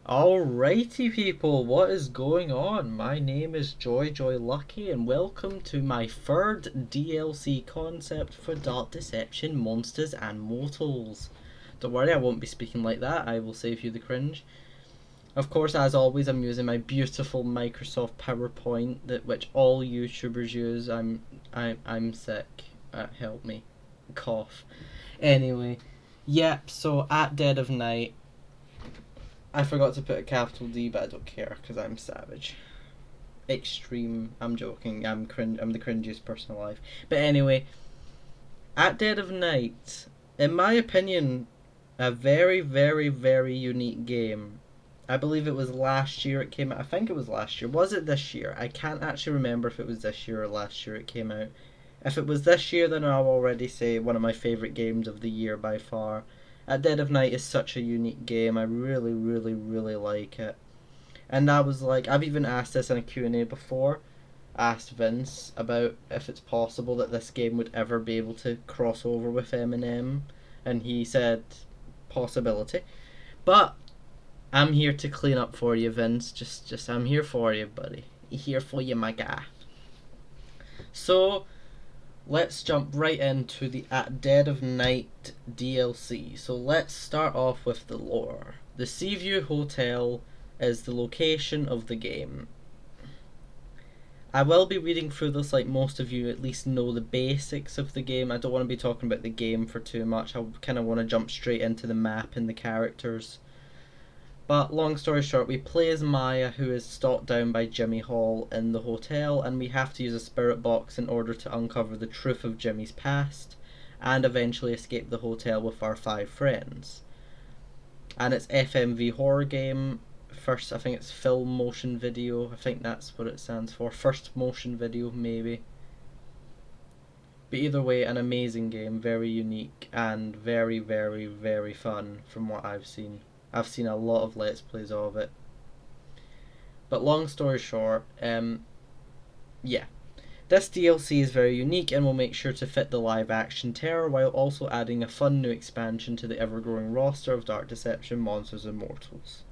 Alrighty people, what is going on? My name is Joy Lucky and welcome to my third DLC concept for Dark Deception Monsters and Mortals. Don't worry, I won't be speaking like that, I will save you the cringe. Of course, as always, I'm using my beautiful Microsoft PowerPoint which all YouTubers use. I'm sick. Help me. Cough. Anyway, yep, so at dead of night, I forgot to put a capital D, but I don't care because I'm savage. Extreme. I'm joking. I'm the cringiest person alive. But anyway, at dead of night, in my opinion, a very, very, very unique game. I believe it was last year it came out. I think it was last year. Was it this year? I can't actually remember if it was this year or last year it came out. If it was this year, then I'll already say one of my favourite games of the year by far. At Dead of Night is such a unique game. I really, really, really like it. And I was like, I've even asked this in a Q&A before. Asked Vince about if it's possible that this game would ever be able to cross over with Eminem. And he said, possibility. But I'm here to clean up for you, Vince. Just I'm here for you, buddy. Here for you, my guy. So, let's jump right into the At Dead of Night DLC. So let's start off with the lore. The Seaview Hotel is the location of the game. I will be reading through this like most of you at least know the basics of the game. I don't want to be talking about the game for too much. I kind of want to jump straight into the map and the characters. But long story short, we play as Maya, who is stalked down by Jimmy Hall in the hotel, and we have to use a spirit box in order to uncover the truth of Jimmy's past and eventually escape the hotel with our 5 friends. And it's FMV horror game. First, I think it's film motion video. I think that's what it stands for. First motion video, maybe. But either way, an amazing game, very unique and very, very, very fun from what I've seen. I've seen a lot of Let's Plays of it. But long story short, yeah. This DLC is very unique and will make sure to fit the live action terror while also adding a fun new expansion to the ever growing roster of Dark Deception Monsters and Mortals.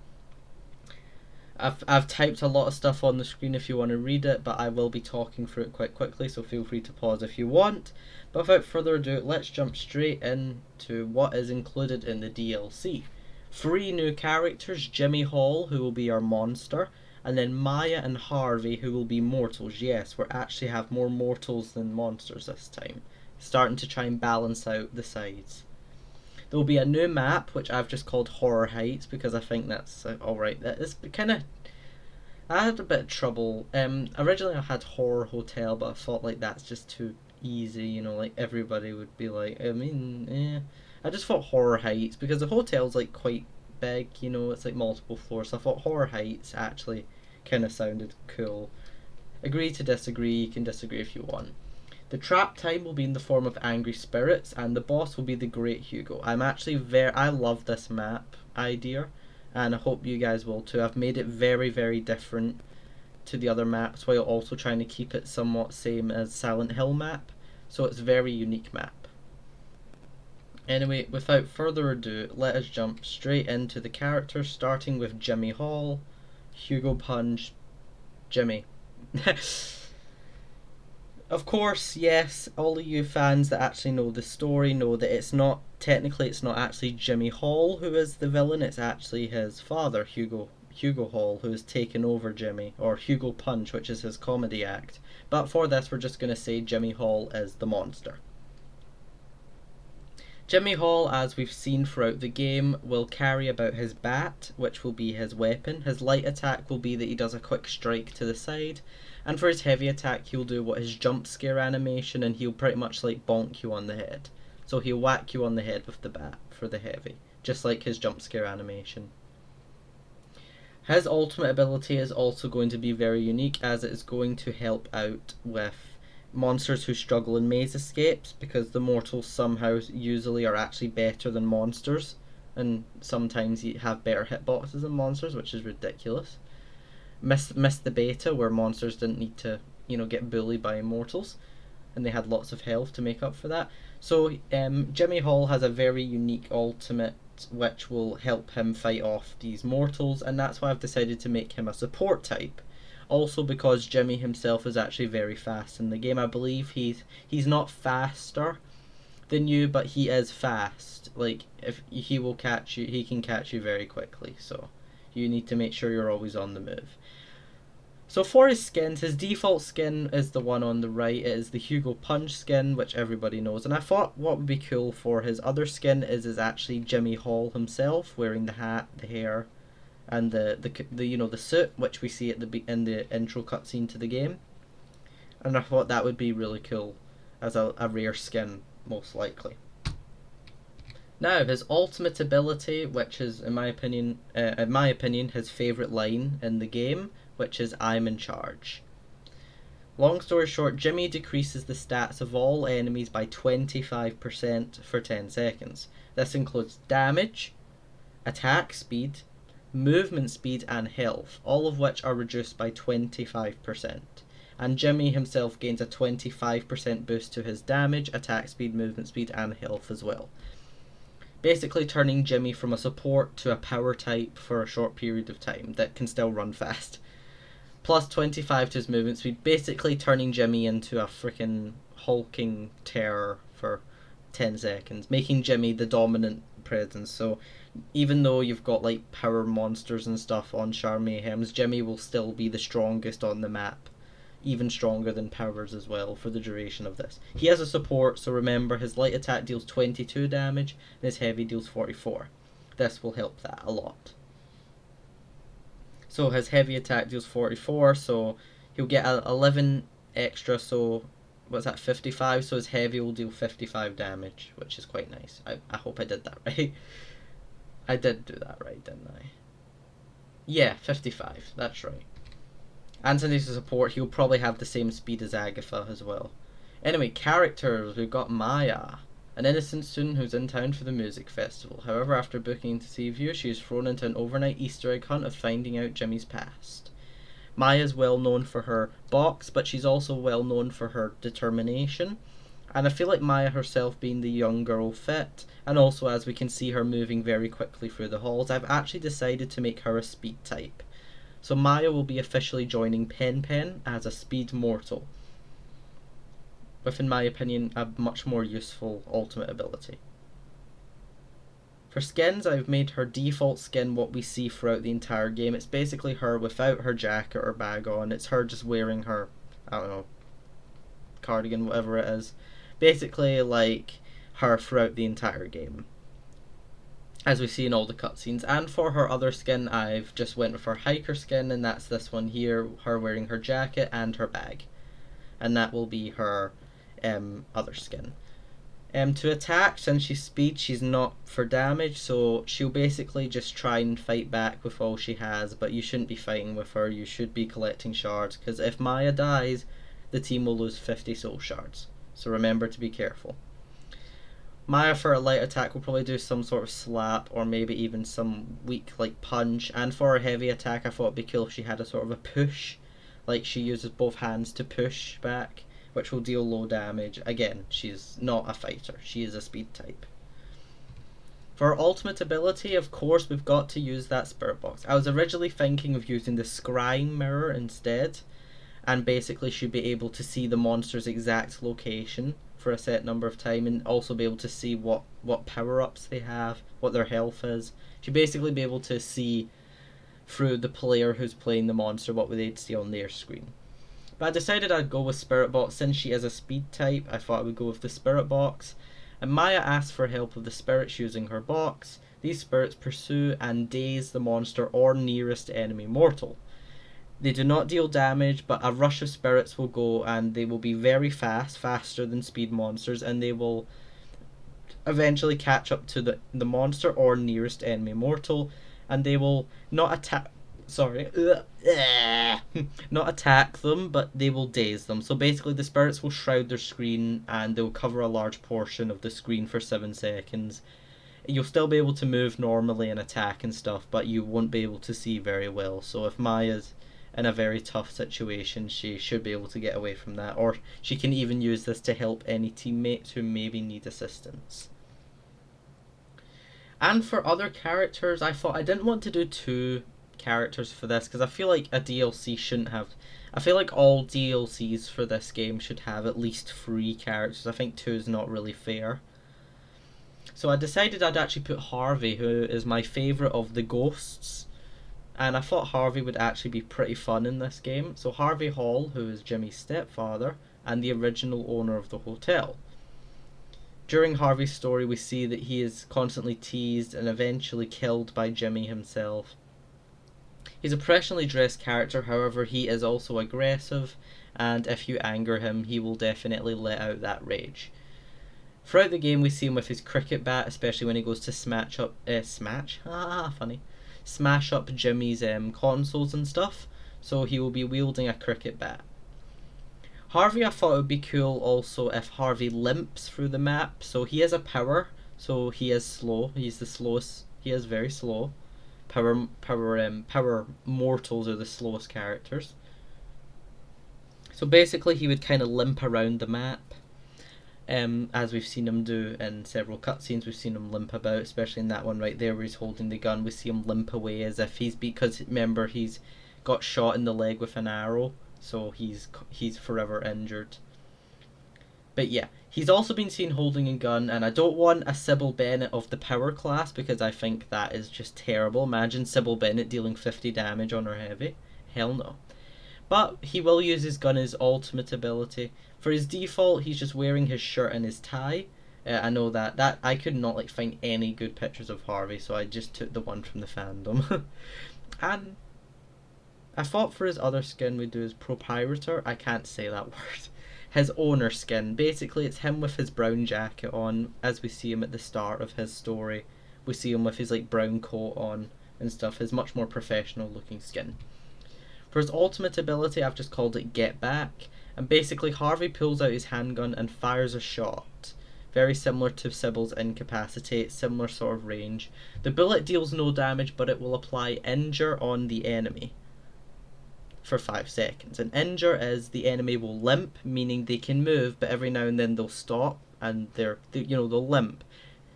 I've typed a lot of stuff on the screen if you want to read it, but I will be talking through it quite quickly, so feel free to pause if you want. But without further ado, let's jump straight into what is included in the DLC. 3 new characters, Jimmy Hall, who will be our monster, and then Maya and Harvey, who will be mortals. Yes, we actually have more mortals than monsters this time. Starting to try and balance out the sides. There will be a new map, which I've just called Horror Heights, because I think that's alright. That is kind of... I had a bit of trouble. Originally I had Horror Hotel, but I thought like that's just too easy, you know, like everybody would be like, I just thought Horror Heights, because the hotel's like quite big, you know, it's like multiple floors, so I thought Horror Heights actually kind of sounded cool. Agree to disagree, you can disagree if you want. The trap time will be in the form of angry spirits, and the boss will be the Great Hugo. I love this map idea, and I hope you guys will too. I've made it very, very different to the other maps while also trying to keep it somewhat same as Silent Hill map, so it's a very unique map. Anyway, without further ado, let us jump straight into the characters, starting with Jimmy Hall, Hugo Punch, Jimmy. Of course, yes, all of you fans that actually know the story know that it's not actually Jimmy Hall who is the villain, it's actually his father, Hugo Hall, who has taken over Jimmy, or Hugo Punch, which is his comedy act. But for this, we're just going to say Jimmy Hall is the monster. Jimmy Hall, as we've seen throughout the game, will carry about his bat, which will be his weapon. His light attack will be that he does a quick strike to the side, and for his heavy attack he'll do what his jump scare animation, and he'll pretty much like bonk you on the head. So he'll whack you on the head with the bat for the heavy, just like his jump scare animation. His ultimate ability is also going to be very unique, as it is going to help out with monsters who struggle in maze escapes, because the mortals somehow usually are actually better than monsters, and sometimes you have better hitboxes than monsters, which is ridiculous. Miss the beta, where monsters didn't need to, you know, get bullied by immortals, and they had lots of health to make up for that. So Jimmy Hall has a very unique ultimate which will help him fight off these mortals, and that's why I've decided to make him a support type. Also because Jimmy himself is actually very fast in the game. I believe he's not faster than you, but he is fast. Like, if he will catch you, he can catch you very quickly, so you need to make sure you're always on the move. So for his skins, his default skin is the one on the right. It is the Hugo Punch skin, which everybody knows. And I thought what would be cool for his other skin is actually Jimmy Hall himself, wearing the hat, the hair, and the you know, the suit, which we see at in the intro cutscene to the game. And I thought that would be really cool as a rare skin, most likely. Now, his ultimate ability, which is in my opinion, his favorite line in the game, which is "I'm in charge." Long story short, Jimmy decreases the stats of all enemies by 25% for 10 seconds. This includes damage, attack speed, movement speed, and health, all of which are reduced by 25%. And Jimmy himself gains a 25% boost to his damage, attack speed, movement speed, and health as well. Basically turning Jimmy from a support to a power type for a short period of time that can still run fast. Plus 25 to his movement speed, basically turning Jimmy into a freaking hulking terror for 10 seconds, making Jimmy the dominant presence. So even though you've got like power monsters and stuff on Char Mayhems, Jimmy will still be the strongest on the map. Even stronger than Powers as well for the duration of this. He has a support, so remember his light attack deals 22 damage and his heavy deals 44. This will help that a lot. So his heavy attack deals 44, so he'll get 11 extra, so what's that, 55? So his heavy will deal 55 damage, which is quite nice. I hope I did that right. I did do that right, didn't I? Yeah, 55, that's right. And since he's a support, he'll probably have the same speed as Agatha as well. Anyway, characters, we've got Maya, an innocent student who's in town for the music festival. However, after booking to see View, she is thrown into an overnight Easter egg hunt of finding out Jimmy's past. Maya is well known for her box, but she's also well known for her determination. And I feel like Maya herself being the young girl fit, and also as we can see her moving very quickly through the halls, I've actually decided to make her a speed type. So Maya will be officially joining Pen Pen as a speed mortal, with, in my opinion, a much more useful ultimate ability. For skins, I've made her default skin what we see throughout the entire game. It's basically her without her jacket or bag on. It's her just wearing her, I don't know, cardigan, whatever it is. Basically like her throughout the entire game, as we see in all the cutscenes. And for her other skin, I've just went with her hiker skin, and that's this one here, her wearing her jacket and her bag. And that will be her other skin. To attack, since she's speed, she's not for damage, so she'll basically just try and fight back with all she has, but you shouldn't be fighting with her, you should be collecting shards, because if Maya dies, the team will lose 50 soul shards. So remember to be careful. Maya for a light attack will probably do some sort of slap or maybe even some weak like punch, and for a heavy attack I thought it'd be cool if she had a sort of a push, like she uses both hands to push back, which will deal low damage. Again, she's not a fighter, she is a speed type. For her ultimate ability, of course, we've got to use that spirit box. I was originally thinking of using the scrying mirror instead, and basically she'd be able to see the monster's exact location for a set number of time, and also be able to see what power-ups they have, what their health is. She'd basically be able to see through the player who's playing the monster what they'd see on their screen. But I decided I'd go with Spirit Box. Since she is a speed type, I thought I would go with the Spirit Box. And Maya asks for help of the spirits using her box. These spirits pursue and daze the monster or nearest enemy mortal. They do not deal damage, but a rush of spirits will go, and they will be very fast, faster than speed monsters, and they will eventually catch up to the monster or nearest enemy mortal, and they will not attack not attack them, but they will daze them. So basically the spirits will shroud their screen and they'll cover a large portion of the screen for 7 seconds. You'll still be able to move normally and attack and stuff, but you won't be able to see very well. So if Maya's in a very tough situation, she should be able to get away from that, or she can even use this to help any teammates who maybe need assistance. And for other characters, I thought I didn't want to do two characters for this because I feel like a DLC shouldn't have. I feel like all DLCs for this game should have at least 3 characters. I think 2 is not really fair. So I decided I'd actually put Harvey, who is my favourite of the ghosts. And I thought Harvey would actually be pretty fun in this game. So Harvey Hall, who is Jimmy's stepfather and the original owner of the hotel. During Harvey's story, we see that he is constantly teased and eventually killed by Jimmy himself. He's a professionally dressed character, however, he is also aggressive, and if you anger him, he will definitely let out that rage. Throughout the game, we see him with his cricket bat, especially when he goes to smash up Jimmy's consoles and stuff. So he will be wielding a cricket bat. Harvey, I thought it would be cool also if Harvey limps through the map. So he has a power, so he is slow. He's the slowest. He is very slow. Power mortals are the slowest characters. So basically, he would kind of limp around the map. As we've seen him do in several cutscenes, we've seen him limp about, especially in that one right there where he's holding the gun. We see him limp away as if because remember he's got shot in the leg with an arrow, so he's forever injured. But yeah, he's also been seen holding a gun, and I don't want a Sybil Bennett of the power class because I think that is just terrible. Imagine Sybil Bennett dealing 50 damage on her heavy. Hell no. But he will use his gun as ultimate ability. For his default, he's just wearing his shirt and his tie. I know that I could not find any good pictures of Harvey, so I just took the one from the fandom. And I thought for his other skin we'd do his proprietor. I can't say that word. His owner skin. Basically, it's him with his brown jacket on, as we see him at the start of his story. We see him with his brown coat on and stuff. His much more professional looking skin. For his ultimate ability, I've just called it Get Back. And basically, Harvey pulls out his handgun and fires a shot. Very similar to Sybil's Incapacitate, similar sort of range. The bullet deals no damage, but it will apply Injure on the enemy for 5 seconds. And Injure is the enemy will limp, meaning they can move, but every now and then they'll stop and they'll limp.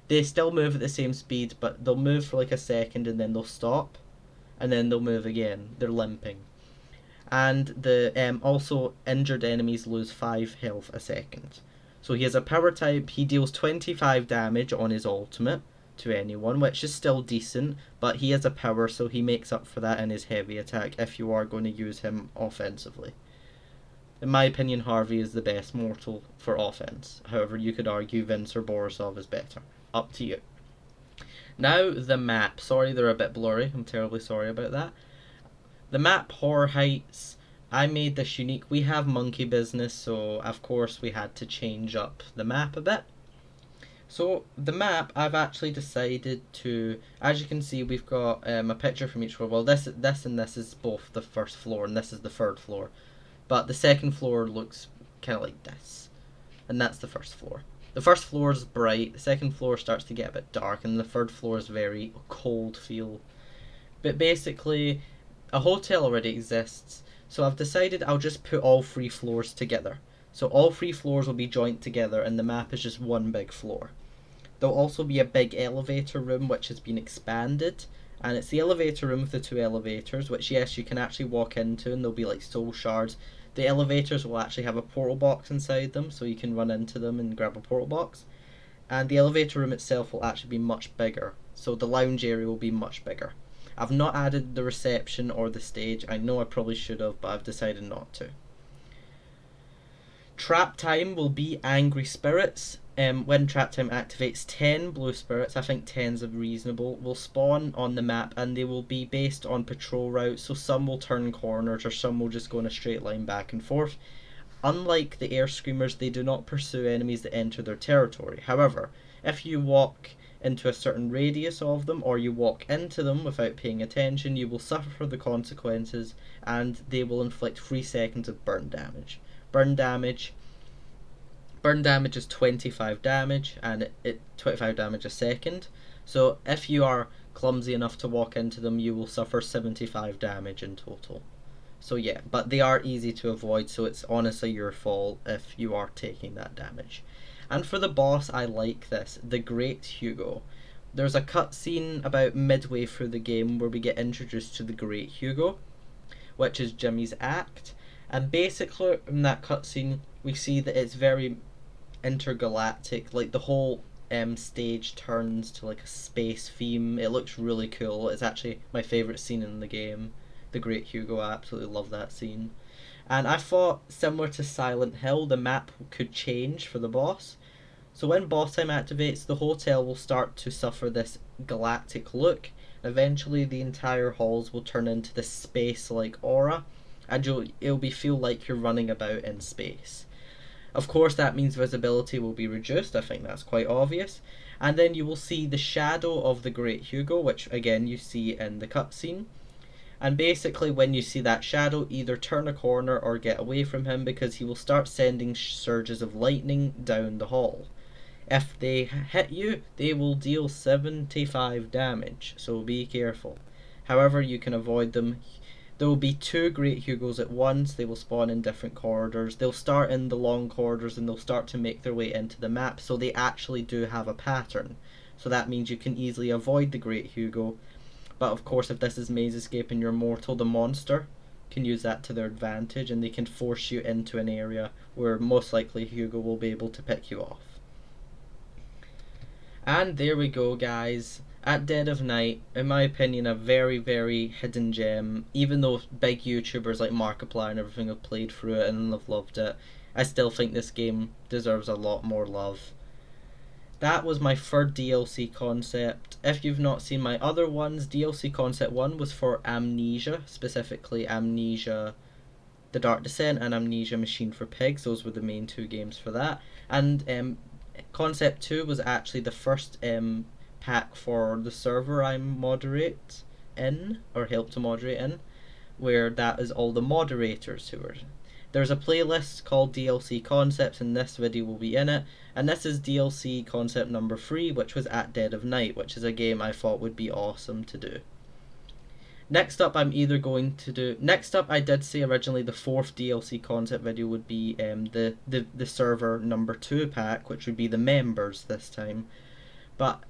They still move at the same speed, but they'll move for a second and then they'll stop, and then they'll move again. They're limping. And the also injured enemies lose 5 health a second. So he has a power type. He deals 25 damage on his ultimate to anyone, which is still decent, but he has a power, so he makes up for that in his heavy attack if you are going to use him offensively. In my opinion, Harvey is the best mortal for offense. However, you could argue Vince or Borisov is better. Up to you. Now, the map. Sorry, they're a bit blurry. I'm terribly sorry about that. The map, Horror Heights, I made this unique. We have monkey business, so of course we had to change up the map a bit. So the map, I've actually decided to, as you can see, we've got a picture from each floor. Well, this and this is both the first floor, and this is the third floor. But the second floor looks kind of like this, and that's the first floor. The first floor is bright, the second floor starts to get a bit dark, and the third floor is very cold feel. But basically, a hotel already exists, so I've decided I'll just put all 3 floors together. So all 3 floors will be joined together and the map is just one big floor. There'll also be a big elevator room which has been expanded, and it's the elevator room with the 2 elevators, which yes, you can actually walk into, and there'll be soul shards. The elevators will actually have a portal box inside them, so you can run into them and grab a portal box. And the elevator room itself will actually be much bigger, so the lounge area will be much bigger. I've not added the reception or the stage. I know I probably should have, but I've decided not to. Trap time will be Angry Spirits. When Trap time activates, 10 blue spirits, I think 10's reasonable, will spawn on the map, and they will be based on patrol routes, so some will turn corners or some will just go in a straight line back and forth. Unlike the air screamers, they do not pursue enemies that enter their territory. However, if you walk into a certain radius of them, or you walk into them without paying attention, you will suffer the consequences, and they will inflict 3 seconds of burn damage. Burn damage is 25 damage, and 25 damage a second. So if you are clumsy enough to walk into them, you will suffer 75 damage in total. So yeah, but they are easy to avoid, so it's honestly your fault if you are taking that damage. And for the boss, I like this, the Great Hugo. there's a cutscene about midway through the game where we get introduced to the Great Hugo, which is Jimmy's act. And basically, in that cutscene, we see that it's very intergalactic. Like the whole stage turns to like a space theme. It looks really cool. It's actually my favorite scene in the game. The Great Hugo. I absolutely love that scene. And I thought, similar to Silent Hill, the map could change for the boss. So when boss time activates, the hotel will start to suffer this galactic look. Eventually, the entire halls will turn into this space-like aura, and it'll feel like you're running about in space. Of course, that means visibility will be reduced. I think that's quite obvious. And then you will see the shadow of the Great Hugo, which again you see in the cutscene. And basically, when you see that shadow, either turn a corner or get away from him, because he will start sending surges of lightning down the hall. If they hit you, they will deal 75 damage, so be careful. However, you can avoid them. There will be two Great Hugos at once. They will spawn in different corridors. They'll start in the long corridors and they'll start to make their way into the map, so they actually do have a pattern. So that means you can easily avoid the Great Hugo. But of course, if this is Maze Escape and you're mortal, the monster can use that to their advantage, and they can force you into an area where most likely Hugo will be able to pick you off. And there we go, guys. At Dead of Night, in my opinion, a very, very hidden gem. Even though big YouTubers like Markiplier and everything have played through it and have loved it, I still think this game deserves a lot more love. That was my third DLC concept. If you've not seen my other ones, DLC concept 1 was for Amnesia, specifically Amnesia The Dark Descent and Amnesia Machine for Pigs. Those were the main two games for that. And concept 2 was actually the first pack for the server I moderate in, or help to moderate in, where that is all the moderators who are. There's a playlist called DLC Concepts, and this video will be in it. And this is DLC concept number 3, which was At Dead of Night, which is a game I thought would be awesome to do. Next up, I did say originally the fourth DLC concept video would be the server number 2 pack, which would be the members this time. But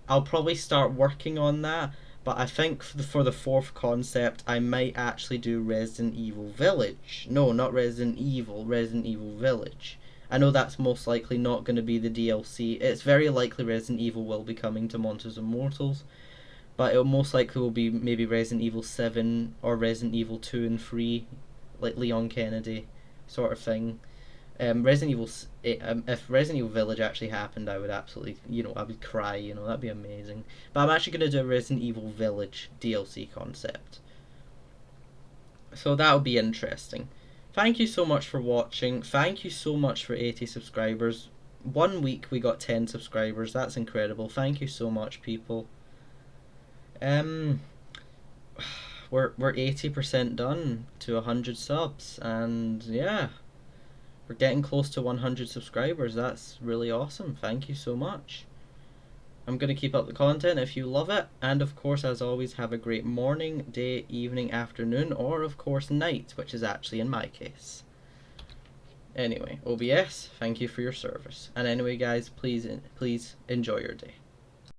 I'll probably start working on that. But I think for the fourth concept, I might actually do Resident Evil Village. No, not Resident Evil, Resident Evil Village. I know that's most likely not going to be the DLC. It's very likely Resident Evil will be coming to Monsters and Mortals, but it most likely will be maybe Resident Evil 7 or Resident Evil 2 and 3, like Leon Kennedy sort of thing. Resident Evil, if Resident Evil Village actually happened, I would absolutely, I would cry, that'd be amazing. But I'm actually going to do a Resident Evil Village DLC concept. So that'll be interesting. Thank you so much for watching. Thank you so much for 80 subscribers. 1 week we got 10 subscribers. That's incredible. Thank you so much, people. We're 80% done to 100 subs, and yeah. We're getting close to 100 subscribers. That's really awesome. Thank you so much. I'm going to keep up the content if you love it. And of course, as always, have a great morning, day, evening, afternoon, or of course night, which is actually in my case. Anyway, OBS, thank you for your service. And anyway, guys, please enjoy your day.